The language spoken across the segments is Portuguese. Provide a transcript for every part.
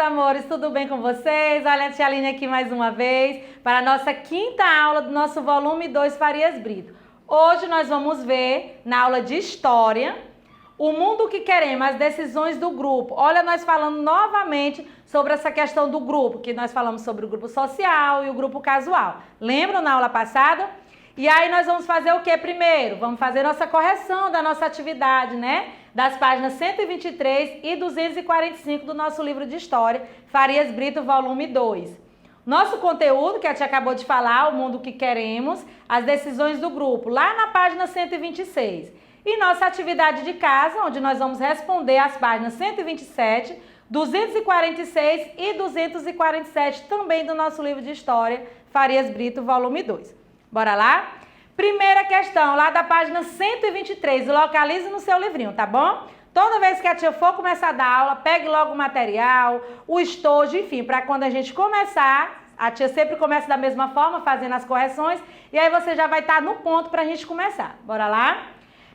amores, tudo bem com vocês? Olha a tia Aline aqui mais uma vez para a nossa quinta aula do nosso volume 2 Farias Brito. Hoje nós vamos ver, na aula de História, o mundo que queremos, as decisões do grupo. Olha, nós falando novamente sobre essa questão do grupo, que nós falamos sobre o grupo social e o grupo casual. Lembram na aula passada? E aí nós vamos fazer o que primeiro? Vamos fazer nossa correção da nossa atividade, né? Das páginas 123 e 245 do nosso livro de História, Farias Brito, volume 2. Nosso conteúdo, que a tia acabou de falar, o mundo que queremos, as decisões do grupo, lá na página 126. E nossa atividade de casa, onde nós vamos responder as páginas 127, 246 e 247, também do nosso livro de História, Farias Brito, volume 2. Bora lá? Primeira questão, lá da página 123, localize no seu livrinho, tá bom? Toda vez que a tia for começar a dar aula, pegue logo o material, o estojo, enfim, para quando a gente começar, a tia sempre começa da mesma forma, fazendo as correções, e aí você já vai estar no ponto para a gente começar. Bora lá?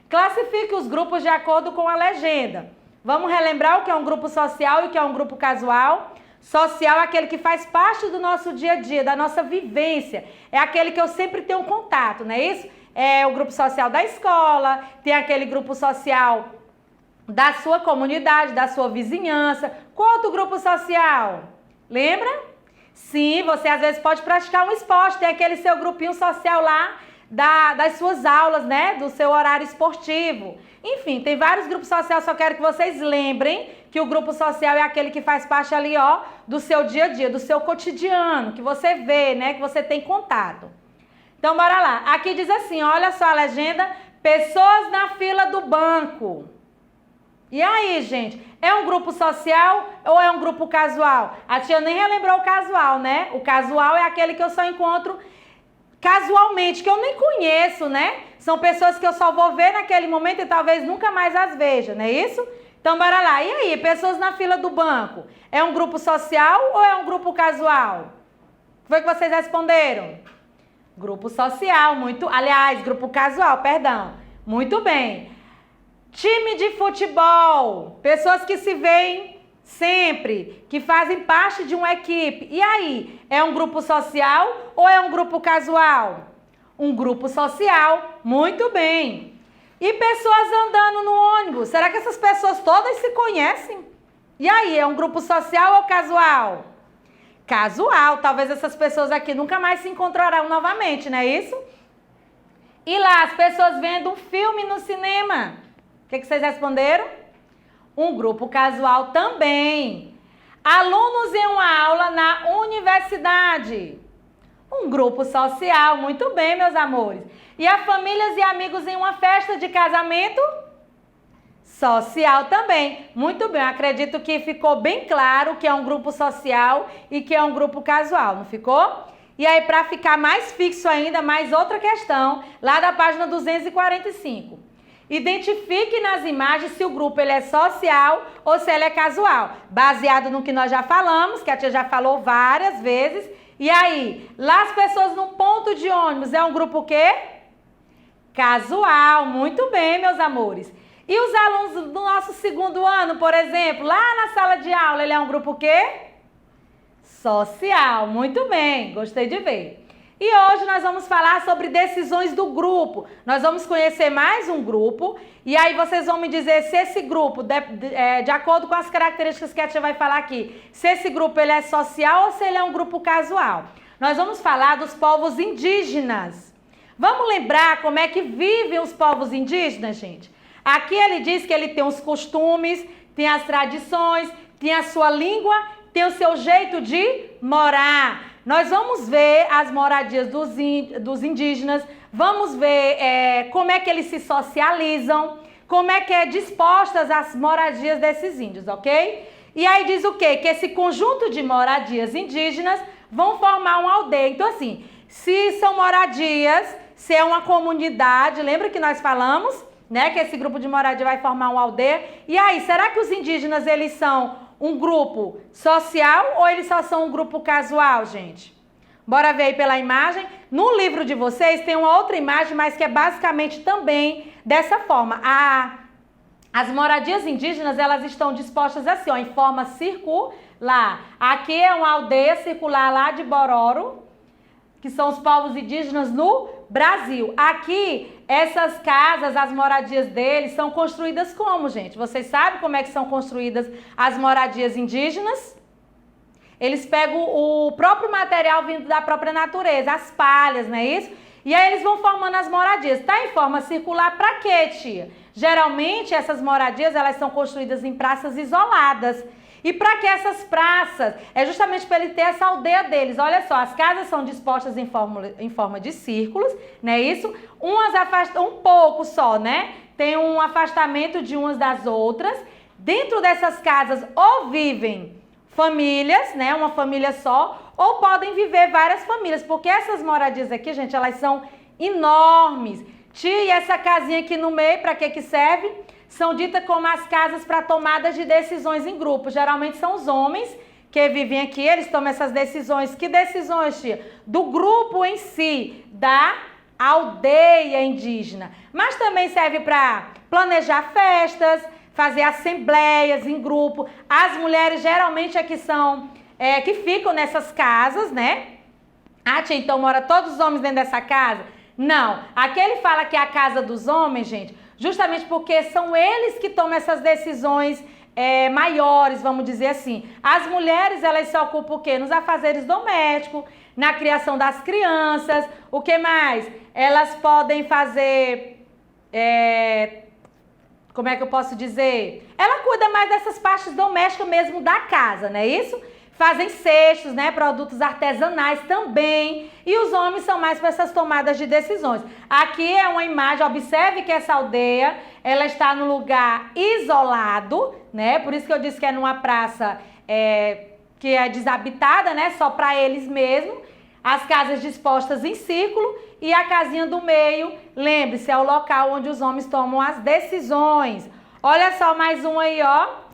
Classifique os grupos de acordo com a legenda. Vamos relembrar o que é um grupo social e o que é um grupo casual? Social é aquele que faz parte do nosso dia a dia, da nossa vivência. É aquele que eu sempre tenho contato, não é isso? É o grupo social da escola, tem aquele grupo social da sua comunidade, da sua vizinhança. Qual outro grupo social? Lembra? Sim, você às vezes pode praticar um esporte, tem aquele seu grupinho social lá das suas aulas, né? Do seu horário esportivo. Enfim, tem vários grupos sociais, só quero que vocês lembrem que o grupo social é aquele que faz parte ali, ó, do seu dia a dia, do seu cotidiano, que você vê, né, que você tem contato. Então, bora lá. Aqui diz assim, olha só a legenda, pessoas na fila do banco. E aí, gente, é um grupo social ou é um grupo casual? A tia nem relembrou o casual, né? O casual é aquele que eu só encontro casualmente, que eu nem conheço, né? São pessoas que eu só vou ver naquele momento e talvez nunca mais as veja, não é isso? Então, bora lá. E aí, pessoas na fila do banco, é um grupo social ou é um grupo casual? Foi que vocês responderam? Grupo social, grupo casual, perdão. Muito bem. Time de futebol, pessoas que se veem sempre, que fazem parte de uma equipe. E aí, é um grupo social ou é um grupo casual? Um grupo social, muito bem. E pessoas andando no ônibus, será que essas pessoas todas se conhecem? E aí, é um grupo social ou casual? Casual, talvez essas pessoas aqui nunca mais se encontrarão novamente, não é isso? E lá, as pessoas vendo um filme no cinema, o que vocês responderam? Um grupo casual também. Alunos em uma aula na universidade. Um grupo social, muito bem, meus amores. E a famílias e amigos em uma festa de casamento? Social também. Muito bem, acredito que ficou bem claro que é um grupo social e que é um grupo casual, não ficou? E aí, para ficar mais fixo ainda, mais outra questão, lá da página 245. Identifique nas imagens se o grupo ele é social ou se ele é casual. Baseado no que nós já falamos, que a tia já falou várias vezes. E aí, lá as pessoas no ponto de ônibus, é um grupo o quê? Casual. Muito bem, meus amores. E os alunos do nosso segundo ano, por exemplo, lá na sala de aula, ele é um grupo o quê? Social. Muito bem, gostei de ver. E hoje nós vamos falar sobre decisões do grupo. Nós vamos conhecer mais um grupo e aí vocês vão me dizer se esse grupo, de acordo com as características que a tia vai falar aqui, se esse grupo ele é social ou se ele é um grupo casual. Nós vamos falar dos povos indígenas. Vamos lembrar como é que vivem os povos indígenas, gente? Aqui ele diz que ele tem os costumes, tem as tradições, tem a sua língua, tem o seu jeito de morar. Nós vamos ver as moradias dos indígenas, vamos ver como é que eles se socializam, como é que é dispostas as moradias desses índios, ok? E aí diz o quê? Que esse conjunto de moradias indígenas vão formar uma aldeia. Então assim, se são moradias, se é uma comunidade, lembra que nós falamos, né? Que esse grupo de moradia vai formar uma aldeia. E aí, será que os indígenas eles são um grupo social ou eles só são um grupo casual, gente? Bora ver aí pela imagem. No livro de vocês tem uma outra imagem, mas que é basicamente também dessa forma. As moradias indígenas, elas estão dispostas assim, ó, em forma circular. Aqui é uma aldeia circular lá de Bororo, que são os povos indígenas no Brasil. Aqui, essas casas, as moradias deles, são construídas como, gente? Vocês sabem como é que são construídas as moradias indígenas? Eles pegam o próprio material vindo da própria natureza, as palhas, não é isso? E aí eles vão formando as moradias. Tá em forma circular pra quê, tia? Geralmente essas moradias, elas são construídas em praças isoladas. E para que essas praças? É justamente para ele ter essa aldeia deles. Olha só, as casas são dispostas em forma de círculos, não é isso? Umas afastam um pouco só, né? Tem um afastamento de umas das outras. Dentro dessas casas ou vivem famílias, né? Uma família só, ou podem viver várias famílias, porque essas moradias aqui, gente, elas são enormes. Tia, e essa casinha aqui no meio, para que serve? São ditas como as casas para tomadas de decisões em grupo. Geralmente são os homens que vivem aqui, eles tomam essas decisões. Que decisões, tia? Do grupo em si, da aldeia indígena. Mas também serve para planejar festas, fazer assembleias em grupo. As mulheres geralmente é que ficam nessas casas, né? Ah, tia, então mora todos os homens dentro dessa casa? Não. Aqui ele fala que é a casa dos homens, gente, justamente porque são eles que tomam essas decisões maiores, vamos dizer assim. As mulheres, elas se ocupam o quê? Nos afazeres domésticos, na criação das crianças. O que mais? Elas podem fazer... como é que eu posso dizer? Ela cuida mais dessas partes domésticas mesmo da casa, não é isso? Fazem cestos, né? Produtos artesanais também. E os homens são mais para essas tomadas de decisões. Aqui é uma imagem, observe que essa aldeia, ela está num lugar isolado, né? Por isso que eu disse que é numa praça que é desabitada, né? Só para eles mesmos. As casas dispostas em círculo e a casinha do meio, lembre-se, é o local onde os homens tomam as decisões. Olha só mais um aí, ó.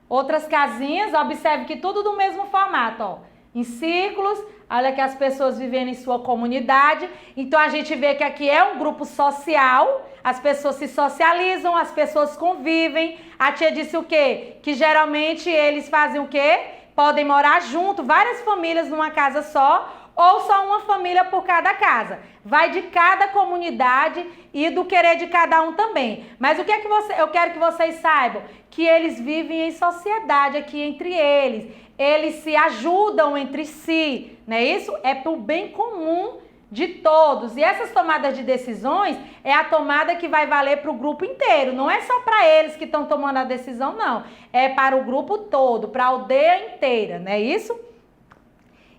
Outras casinhas, observe que tudo do mesmo formato, ó. Em círculos, olha que as pessoas vivendo em sua comunidade. Então a gente vê que aqui é um grupo social, as pessoas se socializam, as pessoas convivem. A tia disse o quê? Que geralmente eles fazem o quê? Podem morar junto, várias famílias numa casa só, ou só uma família por cada casa. Vai de cada comunidade e do querer de cada um também. Mas o que é que eu quero que vocês saibam? Que eles vivem em sociedade aqui entre eles. Eles se ajudam entre si, não é isso? É para o bem comum de todos. E essas tomadas de decisões é a tomada que vai valer para o grupo inteiro. Não é só para eles que estão tomando a decisão, não. É para o grupo todo, para a aldeia inteira, não é isso?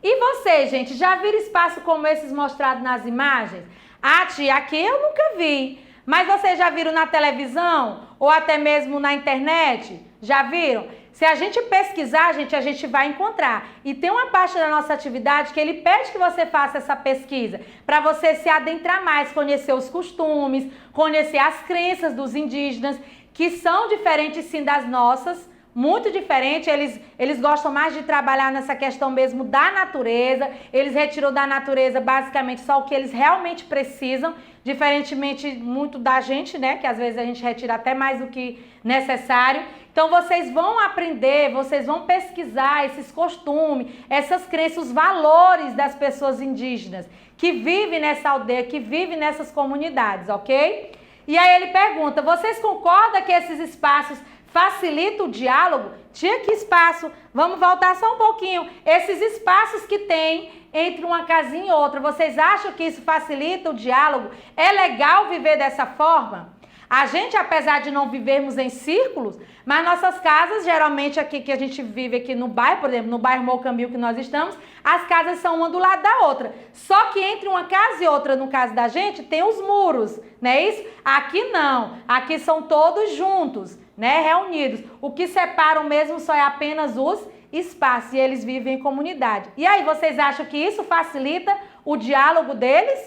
E vocês, gente, já viram espaço como esses mostrados nas imagens? Ah, tia, aqui eu nunca vi. Mas vocês já viram na televisão? Ou até mesmo na internet? Já viram? Se a gente pesquisar, gente, a gente vai encontrar. E tem uma parte da nossa atividade que ele pede que você faça essa pesquisa, para você se adentrar mais, conhecer os costumes, conhecer as crenças dos indígenas, que são diferentes sim das nossas, muito diferente. Eles gostam mais de trabalhar nessa questão mesmo da natureza. Eles retiram da natureza basicamente só o que eles realmente precisam, diferentemente muito da gente, né? Que às vezes a gente retira até mais do que necessário. Então vocês vão aprender, vocês vão pesquisar esses costumes, essas crenças, os valores das pessoas indígenas que vivem nessa aldeia, que vivem nessas comunidades, ok? E aí ele pergunta, vocês concordam que esses espaços facilita o diálogo? Tia, que espaço? Vamos voltar só um pouquinho. Esses espaços que tem entre uma casinha e outra, vocês acham que isso facilita o diálogo? É legal viver dessa forma? A gente, apesar de não vivermos em círculos, mas nossas casas, geralmente aqui que a gente vive aqui no bairro, por exemplo, no bairro Mocambio que nós estamos, as casas são uma do lado da outra. Só que entre uma casa e outra, no caso da gente, tem os muros, não é isso? Aqui não, aqui são todos juntos, né, reunidos. O que separam mesmo só é apenas os espaços e eles vivem em comunidade. E aí, vocês acham que isso facilita o diálogo deles?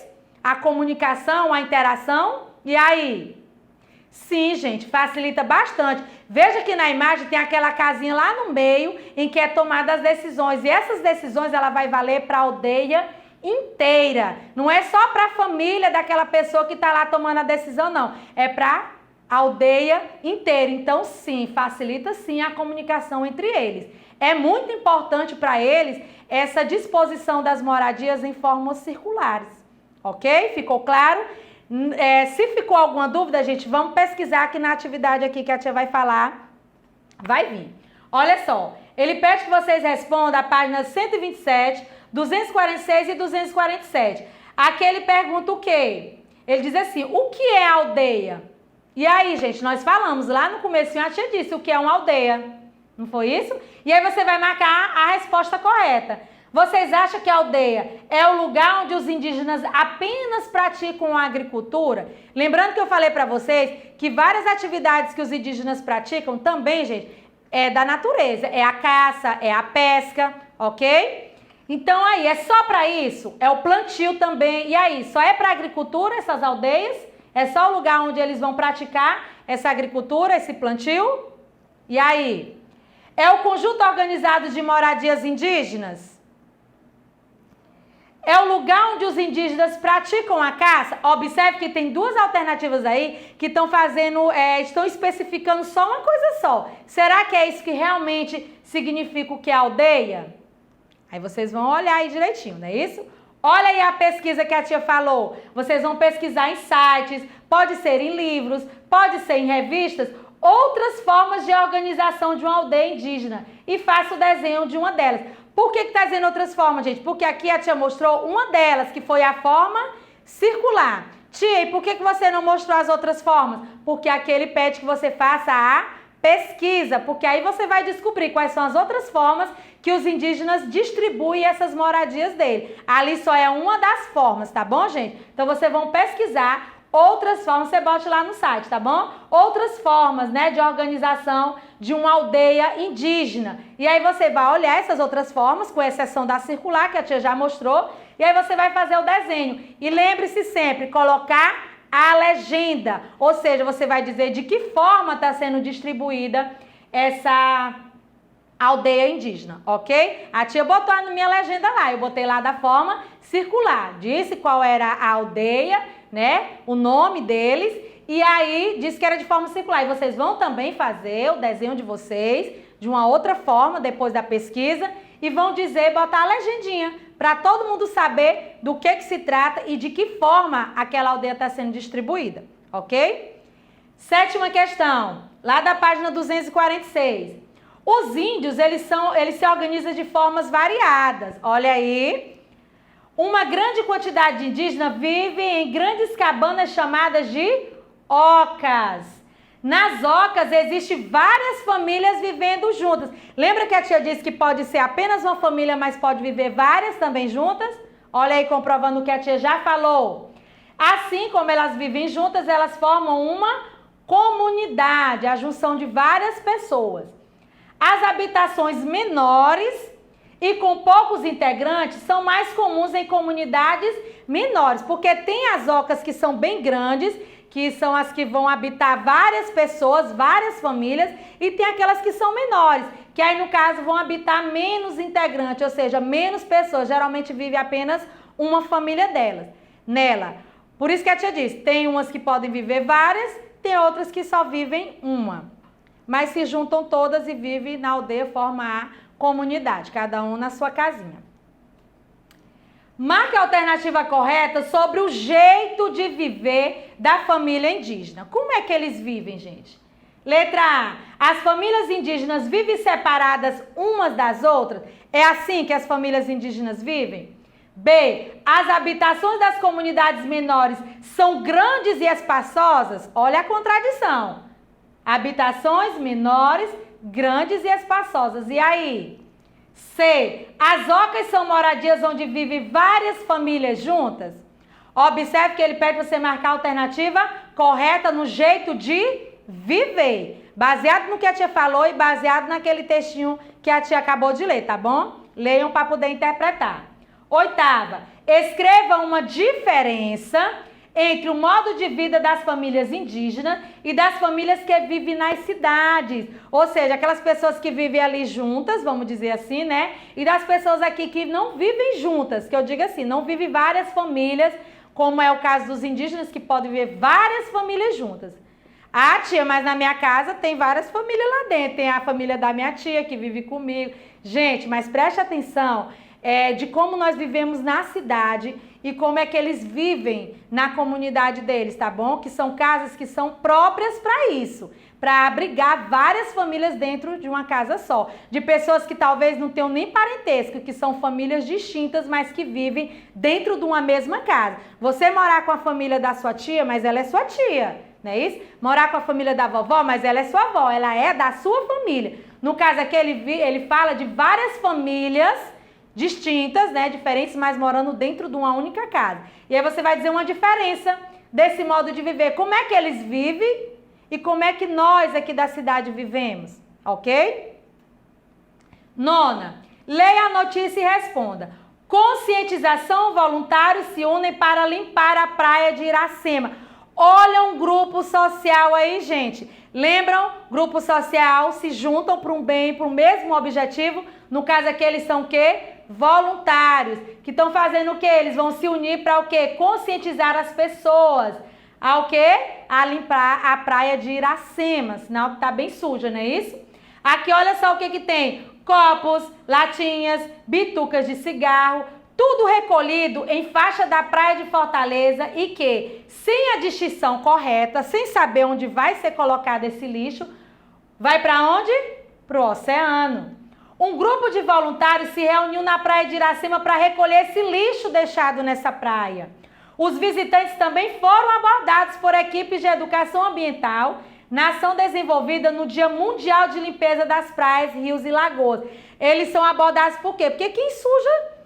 A comunicação, a interação? E aí? Sim, gente, facilita bastante. Veja que na imagem tem aquela casinha lá no meio em que é tomada as decisões. E essas decisões ela vai valer para a aldeia inteira. Não é só para a família daquela pessoa que está lá tomando a decisão, não. É para aldeia inteira. Então, sim, facilita sim a comunicação entre eles. É muito importante para eles essa disposição das moradias em formas circulares, ok? Ficou claro? Se ficou alguma dúvida, gente, vamos pesquisar aqui na atividade aqui que a tia vai falar, vai vir. Olha só, ele pede que vocês respondam a página 127, 246 e 247. Aqui ele pergunta o quê? Ele diz assim, o que é aldeia? E aí, gente, nós falamos lá no comecinho, a tia disse o que é uma aldeia. Não foi isso? E aí você vai marcar a resposta correta. Vocês acham que a aldeia é o lugar onde os indígenas apenas praticam a agricultura? Lembrando que eu falei para vocês que várias atividades que os indígenas praticam também, gente, é da natureza. É a caça, é a pesca, ok? Então aí, é só para isso? É o plantio também. E aí, só é para agricultura essas aldeias? É só o lugar onde eles vão praticar essa agricultura, esse plantio? E aí? É o conjunto organizado de moradias indígenas? É o lugar onde os indígenas praticam a caça? Observe que tem duas alternativas aí que estão fazendo, estão especificando só uma coisa só. Será que é isso que realmente significa o que é aldeia? Aí vocês vão olhar aí direitinho, não é isso? Olha aí a pesquisa que a tia falou. Vocês vão pesquisar em sites, pode ser em livros, pode ser em revistas, outras formas de organização de uma aldeia indígena. E faça o desenho de uma delas. Por que está dizendo outras formas, gente? Porque aqui a tia mostrou uma delas, que foi a forma circular. Tia, e por que você não mostrou as outras formas? Porque aqui ele pede que você faça a pesquisa, porque aí você vai descobrir quais são as outras formas que os indígenas distribuem essas moradias dele. Ali só é uma das formas, tá bom, gente? Então vocês vão pesquisar outras formas, você bote lá no site, tá bom? Outras formas, né, de organização de uma aldeia indígena. E aí você vai olhar essas outras formas, com exceção da circular, que a tia já mostrou, e aí você vai fazer o desenho. E lembre-se sempre, colocar a legenda, ou seja, você vai dizer de que forma está sendo distribuída essa aldeia indígena, ok? A tia botou na minha legenda lá, eu botei lá da forma circular, disse qual era a aldeia, né, o nome deles, e aí disse que era de forma circular. E vocês vão também fazer o desenho de vocês de uma outra forma, depois da pesquisa, e vão dizer, botar a legendinha, para todo mundo saber do que se trata e de que forma aquela aldeia está sendo distribuída, ok? Sétima questão, lá da página 246. Os índios, eles se organizam de formas variadas. Olha aí, uma grande quantidade de indígenas vive em grandes cabanas chamadas de ocas. Nas ocas existem várias famílias vivendo juntas. Lembra que a tia disse que pode ser apenas uma família, mas pode viver várias também juntas? Olha aí, comprovando o que a tia já falou. Assim como elas vivem juntas, elas formam uma comunidade, a junção de várias pessoas. As habitações menores e com poucos integrantes são mais comuns em comunidades menores, porque tem as ocas que são bem grandes, que são as que vão habitar várias pessoas, várias famílias, e tem aquelas que são menores, que aí no caso vão habitar menos integrantes, ou seja, menos pessoas, geralmente vive apenas uma família nela. Por isso que a tia disse, tem umas que podem viver várias, tem outras que só vivem uma. Mas se juntam todas e vivem na aldeia, formam a comunidade, cada um na sua casinha. Marque a alternativa correta sobre o jeito de viver da família indígena. Como é que eles vivem, gente? Letra A. As famílias indígenas vivem separadas umas das outras? É assim que as famílias indígenas vivem? B. As habitações das comunidades menores são grandes e espaçosas? Olha a contradição. Habitações menores, grandes e espaçosas. E aí? C. As ocas são moradias onde vivem várias famílias juntas? Observe que ele pede você marcar a alternativa correta no jeito de viver. Baseado no que a tia falou e baseado naquele textinho que a tia acabou de ler, tá bom? Leiam para poder interpretar. Oitava. Escreva uma diferença entre o modo de vida das famílias indígenas e das famílias que vivem nas cidades. Ou seja, aquelas pessoas que vivem ali juntas, vamos dizer assim, né? E das pessoas aqui que não vivem juntas, que eu digo assim, não vivem várias famílias, como é o caso dos indígenas, que podem viver várias famílias juntas. Ah, tia, mas na minha casa tem várias famílias lá dentro. Tem a família da minha tia que vive comigo. Gente, mas preste atenção de como nós vivemos na cidade e como é que eles vivem na comunidade deles, tá bom? Que são casas que são próprias para isso, para abrigar várias famílias dentro de uma casa só. De pessoas que talvez não tenham nem parentesco, que são famílias distintas, mas que vivem dentro de uma mesma casa. Você morar com a família da sua tia, mas ela é sua tia, não é isso? Morar com a família da vovó, mas ela é sua avó, ela é da sua família. No caso aqui, ele fala de várias famílias distintas, né, diferentes, mas morando dentro de uma única casa. E aí você vai dizer uma diferença desse modo de viver. Como é que eles vivem e como é que nós aqui da cidade vivemos, ok? Nona, leia a notícia e responda. Conscientização, voluntários se unem para limpar a praia de Iracema. Olha um grupo social aí, gente. Lembram? Grupo social se juntam para um bem, para o mesmo objetivo. No caso aqui, eles são o quê? Voluntários. Que estão fazendo o quê? Eles vão se unir para o quê? Conscientizar as pessoas. Ao quê? A limpar a praia de Iracema. Sinal que tá bem suja, não é isso? Aqui, olha só o que que tem. Copos, latinhas, bitucas de cigarro, tudo recolhido em faixa da praia de Fortaleza e que, sem a distinção correta, sem saber onde vai ser colocado esse lixo, vai para onde? Para o oceano. Um grupo de voluntários se reuniu na praia de Iracema para recolher esse lixo deixado nessa praia. Os visitantes também foram abordados por equipes de educação ambiental na ação desenvolvida no Dia Mundial de Limpeza das Praias, Rios e Lagoas. Eles são abordados por quê? Porque quem suja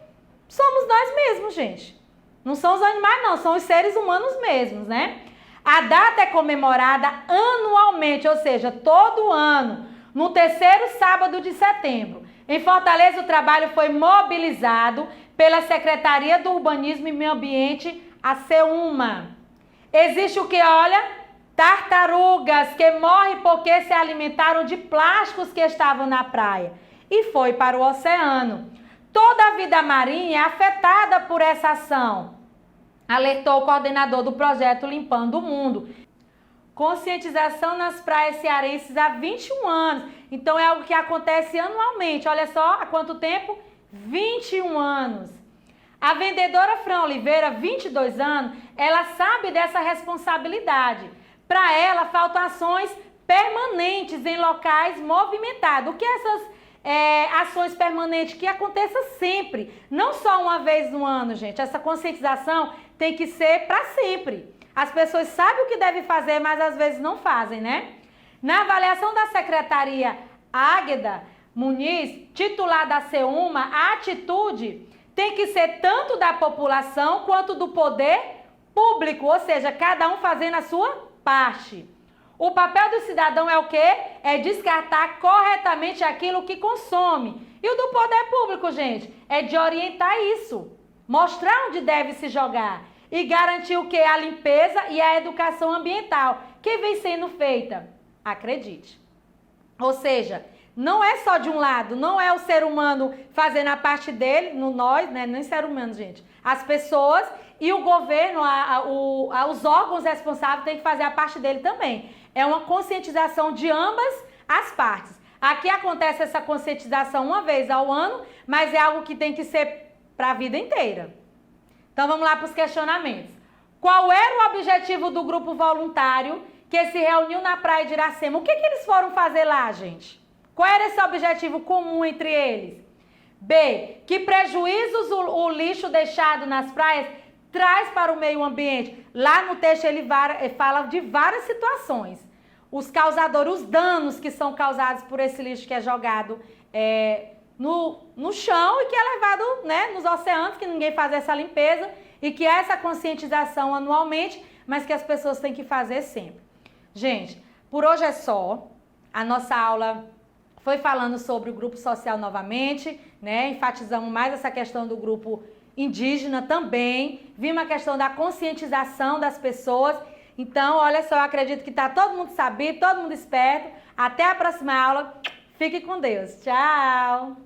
somos nós mesmos, gente. Não são os animais, não. São os seres humanos mesmos, né? A data é comemorada anualmente, ou seja, todo ano, no terceiro sábado de setembro. Em Fortaleza, o trabalho foi mobilizado pela Secretaria do Urbanismo e Meio Ambiente, a SEUMA. Existe o que, olha? Tartarugas que morrem porque se alimentaram de plásticos que estavam na praia e foi para o oceano. Toda a vida marinha é afetada por essa ação, alertou o coordenador do projeto Limpando o Mundo. Conscientização nas praias cearenses há 21 anos. Então é algo que acontece anualmente. Olha só, há quanto tempo? 21 anos. A vendedora Fran Oliveira, 22 anos, ela sabe dessa responsabilidade. Para ela, faltam ações permanentes em locais movimentados. O que essas ações permanentes que aconteçam sempre, não só uma vez no ano, gente. Essa conscientização tem que ser para sempre. As pessoas sabem o que devem fazer, mas às vezes não fazem, né? Na avaliação da secretaria Águeda Muniz, titular da SEUMA, a atitude tem que ser tanto da população quanto do poder público, ou seja, cada um fazendo a sua parte. O papel do cidadão é o quê? É descartar corretamente aquilo que consome. E o do poder público, gente, é de orientar isso. Mostrar onde deve se jogar. E garantir o quê? A limpeza e a educação ambiental, que vem sendo feita. Acredite. Ou seja, não é só de um lado, não é o ser humano fazendo a parte dele, no nós, né? Nem ser humano, gente. As pessoas e o governo, os órgãos responsáveis têm que fazer a parte dele também. É uma conscientização de ambas as partes. Aqui acontece essa conscientização uma vez ao ano, mas é algo que tem que ser para a vida inteira. Então vamos lá para os questionamentos. Qual era o objetivo do grupo voluntário que se reuniu na praia de Iracema? O que eles foram fazer lá, gente? Qual era esse objetivo comum entre eles? B. Que prejuízos o lixo deixado nas praias traz para o meio ambiente? Lá no texto ele fala de várias situações. Os causadores, os danos que são causados por esse lixo que é jogado no chão e que é levado, né, nos oceanos, que ninguém faz essa limpeza e que há essa conscientização anualmente, mas que as pessoas têm que fazer sempre. Gente, por hoje é só. A nossa aula foi falando sobre o grupo social novamente, né? Enfatizamos mais essa questão do grupo indígena também. Vimos a questão da conscientização das pessoas. Então, olha só, eu acredito que está todo mundo sabido, todo mundo esperto. Até a próxima aula. Fique com Deus. Tchau!